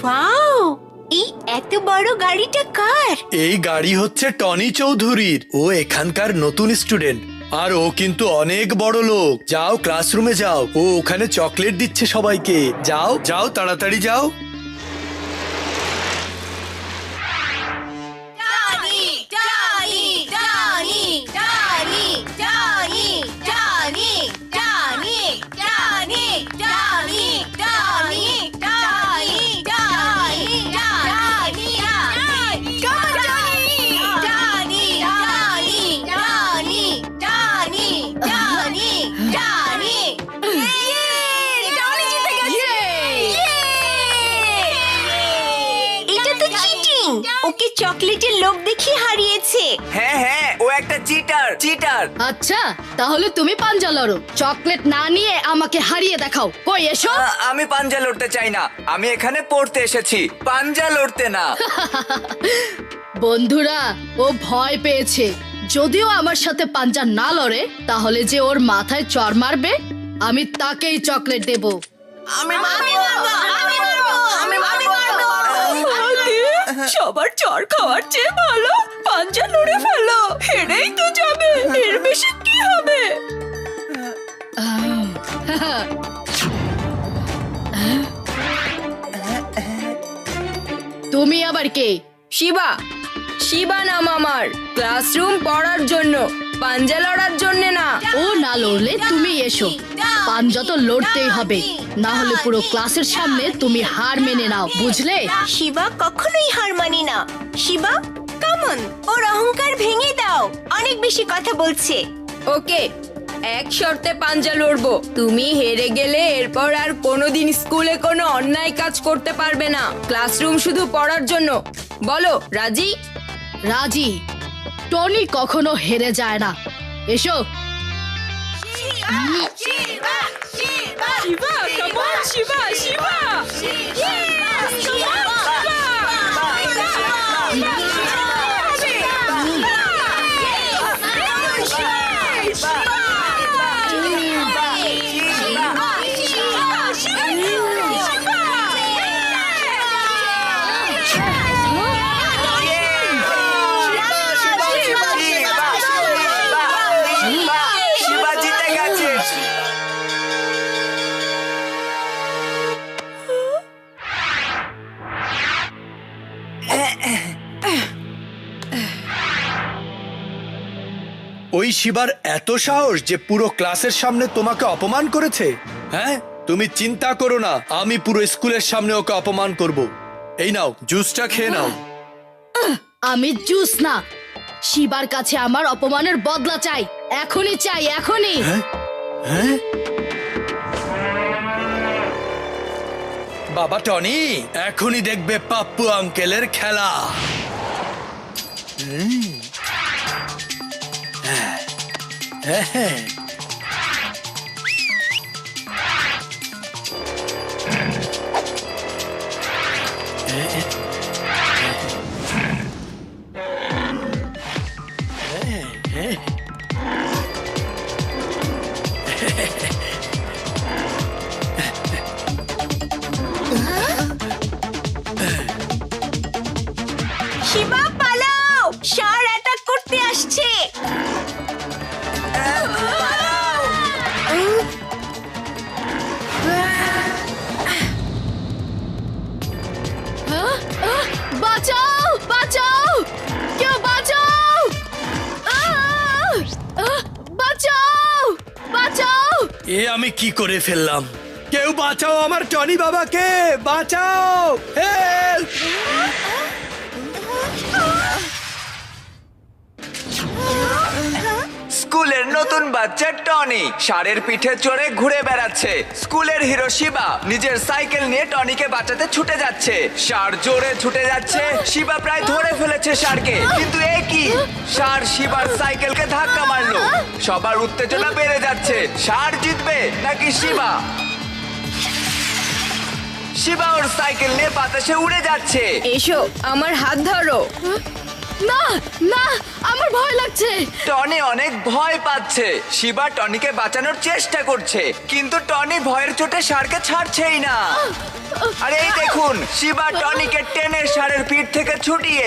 Wow, এই এত বড় গাড়িটা কার? এই গাড়ি হচ্ছে টনি চৌধুরীর। ও এখানকার নতুন স্টুডেন্ট, আর ও কিন্তু অনেক বড় লোক। যাও ক্লাসরুমে যাও, ও ওখানে চকলেট দিচ্ছে সবাইকে। যাও যাও তাড়াতাড়ি যাও। ওকে চকলেটের লোভ দেখিয়ে হারিয়েছে। হ্যাঁ হ্যাঁ, ও একটা চিটার। আচ্ছা, তাহলে তুমি পাঞ্জা লড়ো। চকলেট না নিয়ে আমাকে হারিয়ে দেখাও। কই এসো। আমি পাঞ্জা লড়তে চাই না, আমি এখানে পড়তে এসেছি, পাঞ্জা লড়তে না। বন্ধুরা, ও ভয় পেয়েছে। যদিও আমার সাথে পাঞ্জা না লড়ে, তাহলে যে ওর মাথায় চড় মারবে আমি তাকেই চকলেট দেব। সবার চড় খাওয়ার চেয়ে ভালো পাঞ্জা লড়ে ফেলো, হেরেই তো যাবে, এর বেশি কি হবে? তুমি আবার কে? শিবা নাম আমার। ক্লাসরুম পড়ার জন্য, পাঞ্জা লড়ার জন্য না। ও না লড়লে তুমি এসো। পাঞ্জা তো লড়তেই হবে, না হলে পুরো ক্লাসের সামনে তুমি হার মেনে নাও, বুঝলে? শিবা কখনোই হার মানে না। শিবা, কাম অন, ওর অহংকার ভেঙে দাও, অনেক বেশি কথা বলছে। ওকে, এক শর্তে পাঞ্জা লড়বো। তুমি হেরে গেলে এরপর আর কোনোদিন স্কুলে কোনো অন্যায় কাজ করতে পারবে না। ক্লাসরুম শুধু পড়ার জন্য। বলো, রাজি? রাজি। টনি কখনো হেরে যায় না। এসো। শিবা জিতে গেছে। ওই শিবার এত সাহস যে পুরো ক্লাসের সামনে তোমাকে অপমান করেছে। হ্যাঁ, তুমি চিন্তা করো না, আমি পুরো স্কুলের সামনে ওকে অপমান করব। এই নাও, জুসটা খেয়ে নাও। আমি জুস না, শিবার কাছে আমার অপমানের বদলা চাই। এখনই চাই, এখনই। হ্যাঁ, বাবা টনি, এখনই দেখবে পাপ্পু আঙ্কেলের খেলা। হ্যাঁ, শিবা পালাও, ষাঁড় অ্যাটাক করতে আসছে। বাঁচাও, বাঁচাও, কেউ বাঁচাও, বাঁচাও, বাঁচাও। এ আমি কি করে ফেললাম? কেউ বাঁচাও আমার টনি বাবাকে, বাঁচাও, হেল্প! স্কুলের নতুন বাচ্চা টনি ষাঁড়ের পিঠে চড়ে ঘুরে বেড়াচ্ছে। স্কুলের হিরো শিবা নিজের সাইকেল নিয়ে টনিকে বাঁচাতে ছুটে যাচ্ছে। ষাঁড় জোরে ছুটে যাচ্ছে, শিবা প্রায় ধরে ফেলেছে ষাঁড়কে, কিন্তু এ কি, ষাঁড় শিবার সাইকেলকে ধাক্কা মারলো। সবার উত্তেজনা বেড়ে যাচ্ছে। ষাঁড় জিতবে নাকি শিবা? শিবা ওর সাইকেল নিয়ে বাতাসে উড়ে যাচ্ছে। এসো, আমার হাত ধরো। না না, আমার ভয় লাগছে। টনি অনেক ভয় পাচ্ছে। শিবা টনিকে বাঁচানোর চেষ্টা করছে, কিন্তু টনি ভয়ের চোটে ষাঁড়কে ছাড়ছেই না। আর এই দেখুন, শিবা টনিকে টেনে ষাঁড়ের পিঠ থেকে ছুটিয়ে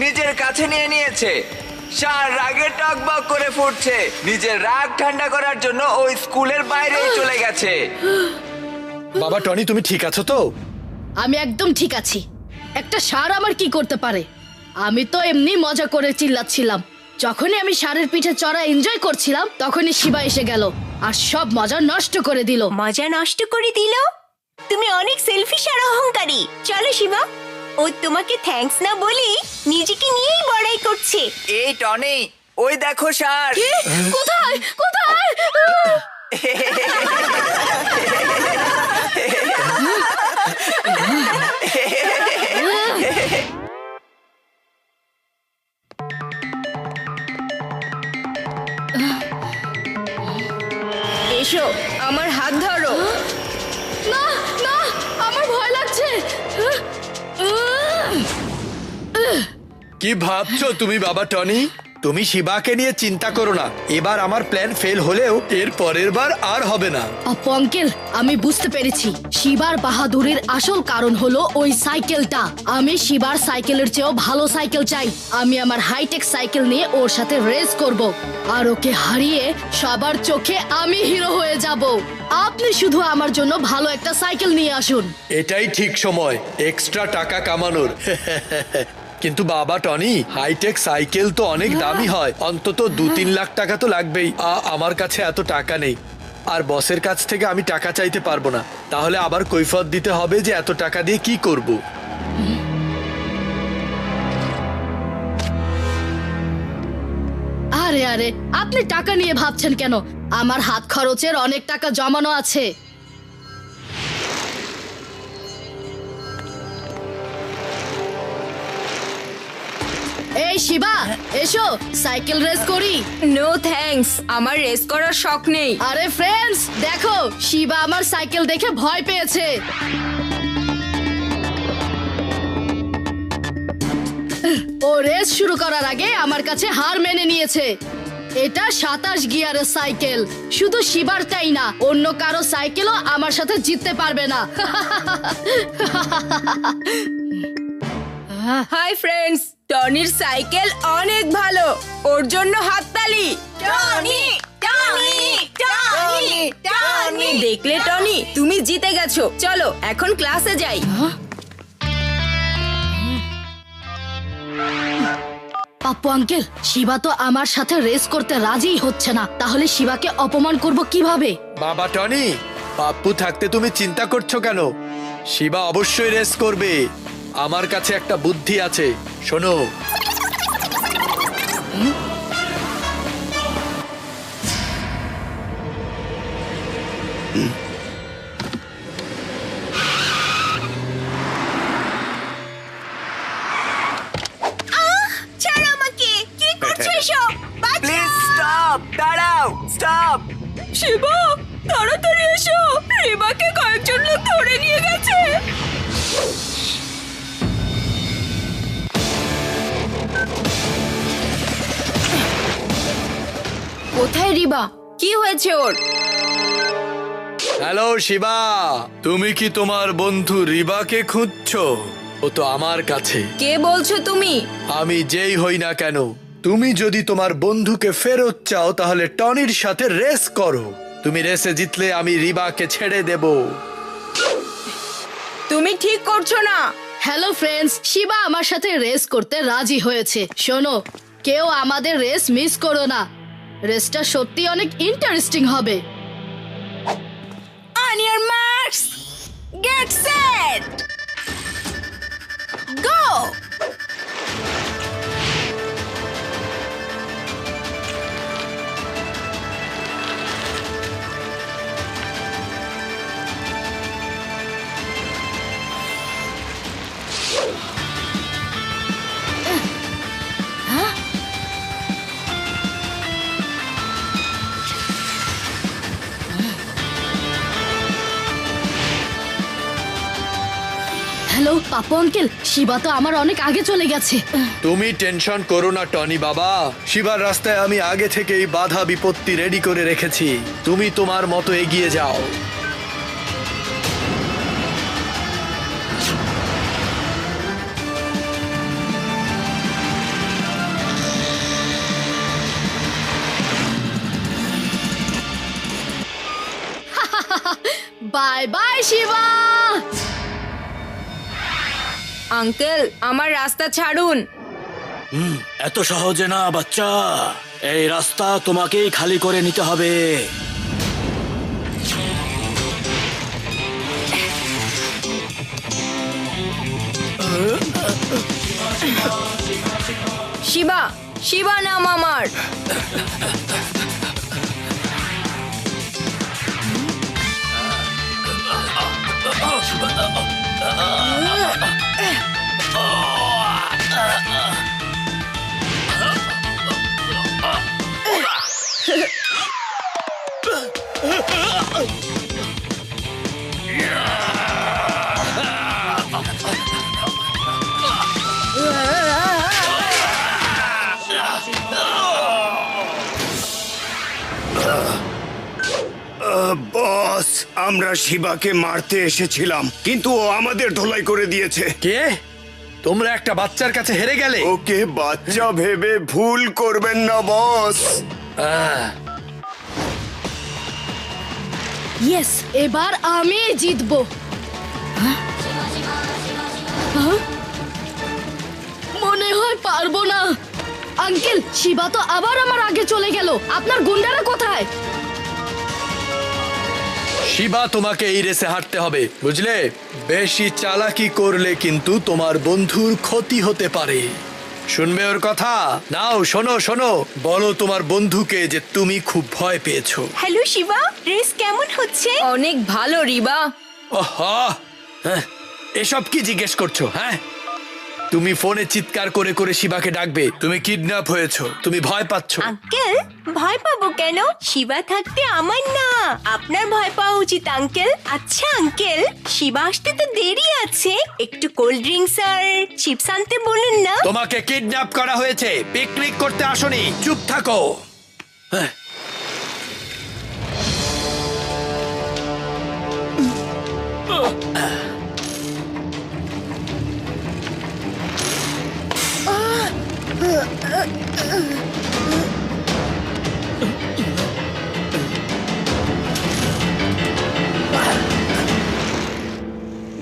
নিজের কাছে নিয়ে নিয়েছে। ষাঁড় রাগে টকবক করে ফুটছে। নিজের রাগ ঠান্ডা করার জন্য ওই স্কুলের বাইরে চলে গেছে। বাবা টনি, তুমি ঠিক আছো তো? আমি একদম ঠিক আছি। একটা ষাঁড় আমার কি করতে পারে? আমি তো এমনি মজা করে চিল্লাচ্ছিলাম। যখনই আমি ষাঁড়ের পিঠে চড়া এনজয় করছিলাম, তখনই শিবা এসে গেল আর সব মজা নষ্ট করে দিল। মজা নষ্ট করে দিল? তুমি অনেক সেলফিশ আর অহংকারী। চলো শিবা, ও তোমাকে থ্যাঙ্কস না বলি নিজেকে নিয়েই বড়াই করছে। এই টনি, ওই দেখো ষাঁড়। কি? কোথায় কোথায়? এসো, আমার হাত ধরো। না না, আমার ভয় লাগছে। কি ভাবছো তুমি বাবা টনি? তুমি শিবাকে নিয়ে চিন্তা করো না। এবার আমার প্ল্যান ফেল হলেও এর পরের বার আর হবে না। আপু আঙ্কেল, আমি বুঝতে পেরেছি। শিবার বাহাদুরের আসল কারণ হলো ওই সাইকেলটা। আমি শিবার সাইকেলের চেয়েও ভালো সাইকেল চাই। আমি আমার হাইটেক সাইকেল নিয়ে ওর সাথে রেস করব আর ওকে হারিয়ে সবার চোখে আমি হিরো হয়ে যাব। আপনি শুধু আমার জন্য ভালো একটা সাইকেল নিয়ে আসুন। এটাই ঠিক সময় এক্সট্রা টাকা কামানোর। কিন্তু বাবা টনি, হাইটেক সাইকেল তো অনেক দামি হয়। অন্তত 2-3 লাখ টাকা তো লাগবেই। আমার কাছে এত টাকা নেই, আর বসের কাছ থেকে আমি টাকা চাইতে পারবো না। তাহলে আবার কৈফিয়ত দিতে হবে যে এত টাকা দিয়ে কি করব। আরে আরে, আপনি টাকা নিয়ে ভাবছেন কেন? আমার হাত খরচের অনেক টাকা জমানো আছে। এই শিবা, এসো সাইকেল রেস করি। নো থ্যাঙ্কস, আমার রেস করার শখ নেই। আরে ফ্রেন্ডস, দেখো শিবা আমার সাইকেল দেখে ভয় পেয়েছে। ও রেস শুরু করার আগে আমার কাছে হার মেনে নিয়েছে। এটা 27 গিয়ারের সাইকেল। শুধু শিবারটাই না, অন্য কারো সাইকেলও আমার সাথে জিততে পারবে না। হাই ফ্রেন্ডস, টনির সাইকেল অনেক ভালো। ওর জন্য হাততালি। Tony Tony Tony Tony. দেখলে টনি, তুমি জিতে গেছো। চলো এখন ক্লাসে যাই। পাপ্পু আঙ্কেল, শিবা তো আমার সাথে রেস করতে রাজিই হচ্ছে না। তাহলে শিবাকে অপমান করব কিভাবে? বাবা টনি, পাপ্পু থাকতে তুমি চিন্তা করছো কেন? শিবা অবশ্যই রেস করবে। আমার কাছে একটা বুদ্ধি আছে, শোনো। ছাড়ো আমাকে। কি করছো এসব? প্লিজ স্টপ, দাঁড়াও, স্টপ। শিবা, তাড়াতাড়ি এসো। রিবাকে কয়েকজন লোক ধরে নিয়ে গেছে। কোথায় রিবা? কি হয়েছে ওর? হ্যালো শিবা, তুমি কি তোমার বন্ধু রিবাকে খুঁজছো? ও তো আমার কাছে। কে বলছো তুমি? আমি যেই হই না কেন, তুমি যদি তোমার বন্ধুকে ফেরত চাও তাহলে টনির সাথে রেস করো। তুমি রেসে জিতলে আমি রিবাকে ছেড়ে দেব। তুমি ঠিক করছো না। হ্যালো ফ্রেন্ডস, শিবা আমার সাথে রেস করতে রাজি হয়েছে। শোনো, কেউ আমাদের রেস মিস করো না। রেসটা সত্যি অনেক ইন্টারেস্টিং হবে। On your marks, get set, go. Hello Papu uncle, Shiba তো আমার অনেক আগে চলে গেছে। তুমি টেনশন করো না টনি বাবা, শিবার রাস্তায় আমি আগে থেকেই বাধা বিপত্তি রেডি করে রেখেছি। তুমি তোমার মতো এগিয়ে যাও। Bye bye Shiba. আঙ্কেল, আমার রাস্তা ছাড়ুন। এত সহজে না বাচ্চা, এই রাস্তা তোমাকেই খালি করে নিতে হবে। শিবা, শিবা নাম আমার। বস, আমরা শিবাকে মারতে এসেছিলাম, কিন্তু ও আমাদের ধোলাই করে দিয়েছে। কে? তোমরা একটা বাচ্চার কাছে হেরে গেলে? ওকে বাচ্চা ভেবে ভুল করবেন না বস। ইয়েস, এবার আমি জিতবো। হ্যাঁ? হ্যাঁ? মনে হয় পারবো না। আঙ্কেল, শিবা তো আবার আমার আগে চলে গেল। আপনার গুন্ডারা কোথায়? শিবা, তোমাকে এই রেসে হাঁটতে হবে, বুঝলে? বেশি চালাকি করলে কিন্তু তোমার বন্ধুর ক্ষতি হতে পারে। শুনবে ওর কথা? নাও শোনো শোনো, বলো তোমার বন্ধুকে যে তুমি খুব ভয় পেয়েছো। হ্যালো শিবা, রেস কেমন হচ্ছে? অনেক ভালো রিবা। ওহো, হ্যাঁ, এসব কি জিজ্ঞেস করছো? হ্যাঁ, তুমি ফোনে চিৎকার করে করে শিবাকে ডাকবে তুমি কিডন্যাপ হয়েছো, তুমি ভয় পাচ্ছো। আঙ্কেল, ভয় পাবো কেন? শিবা থাকতে আমার না, আপনার ভয় পাওয়া উচিত আঙ্কেল। আচ্ছা আঙ্কেল, শিবা আসতে তো দেরি আছে, একটু কোল্ড ড্রিঙ্কস আর চিপস আনতে বলুন না। তোমাকে কিডন্যাপ করা হয়েছে, পিকনিক করতে আসোনি, চুপ থাকো। হ্যাঁ।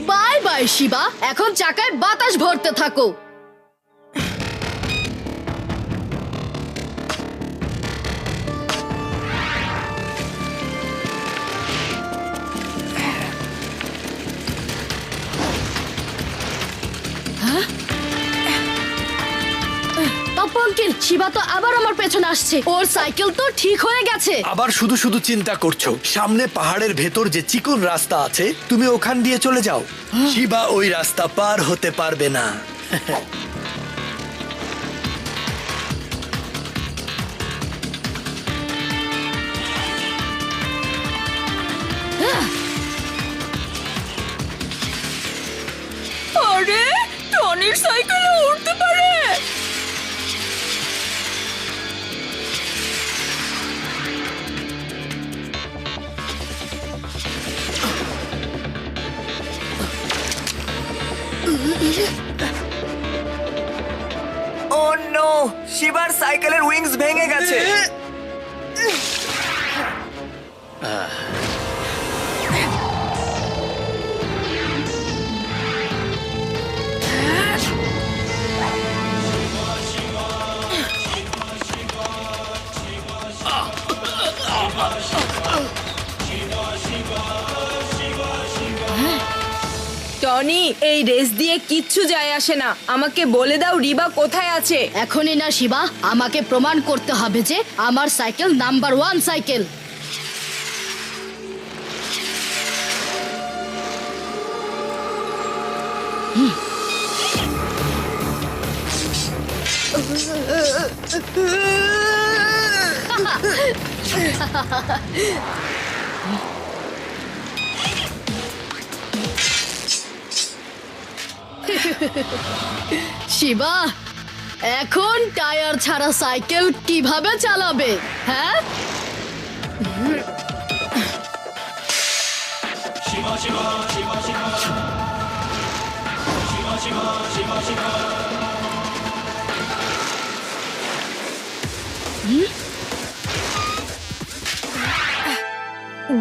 বাই বাই শিবা, এখন চাকায় বাতাস ভরতে থাকো। পাপু আঙ্কেল, শিবা তো আবার আমার পেছনে আসছে। ওর সাইকেল তো ঠিক হয়ে গেছে। আবার শুধু শুধু চিন্তা করছো। সামনে পাহাড়ের ভেতর যে চিকন রাস্তা আছে, তুমি ওখান দিয়ে চলে যাও। শিবা ওই রাস্তা পার হতে পারবে না। আরে, টনির সাইকেলে উঠতে পারে। ও নো, শিবার সাইকেলের উইংস ভেঙে গেছে। টনি, এই রেস দিয়ে কিচ্ছু যায় আসে না। আমাকে বলে দাও রিবা কোথায় আছে। এখনই না শিবা, আমাকে প্রমাণ করতে হবে যে আমার সাইকেল নাম্বার 1 সাইকেল। শিবা, এখন টায়ার ছাড়া সাইকেল কিভাবে চালাবে? হ্যাঁ,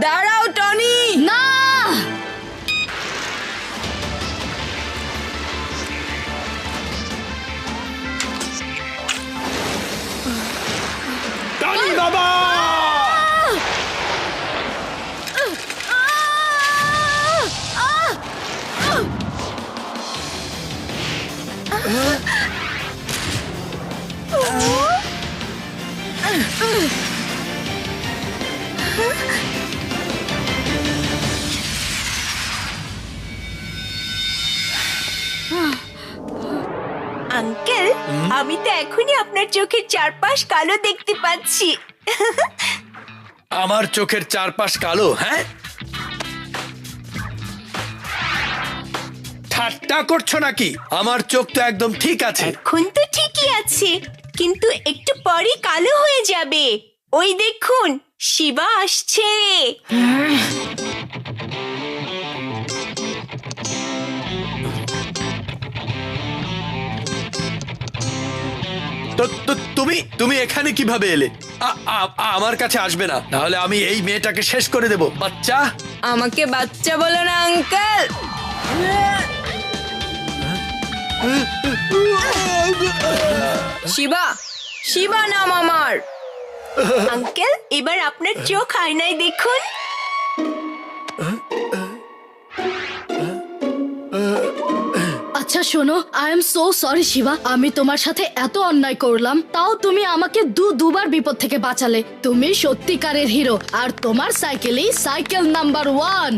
দাঁড়াও টনি। না, টনি বাবা! আঙ্কেল, আমি তো এখনই আপনার চোখের চারপাশ কালো দেখতে পাচ্ছি। আমার চোখের চারপাশ কালো? হ্যাঁ, ঠাট্টা করছো নাকি? আমার চোখ তো একদম ঠিক আছে। এখন তো ঠিকই আছে, কিন্তু একটু পরই কালো হয়ে যাবে। ওই দেখুন, শিবা আসছে। তুমি এখানে কিভাবে এলে? আমার কাছে আসবে না, নাহলে আমি এই মেয়েটাকে শেষ করে দেব। বাচ্চা, আমাকে বাচ্চা বলো না আঙ্কেল। শিবা, শিবা নাম আমার। আঙ্কেল, এবার আপনার চোখ আয়নায় দেখুন। আচ্ছা শোনো, I am so sorry Shiba, আমি তোমার সাথে এত অন্যায় করলাম, তাও তুমি আমাকে দুবার বিপদ থেকে বাঁচালে। তুমি সত্যিকারের হিরো, আর তোমার সাইকেলই সাইকেল নাম্বার 1।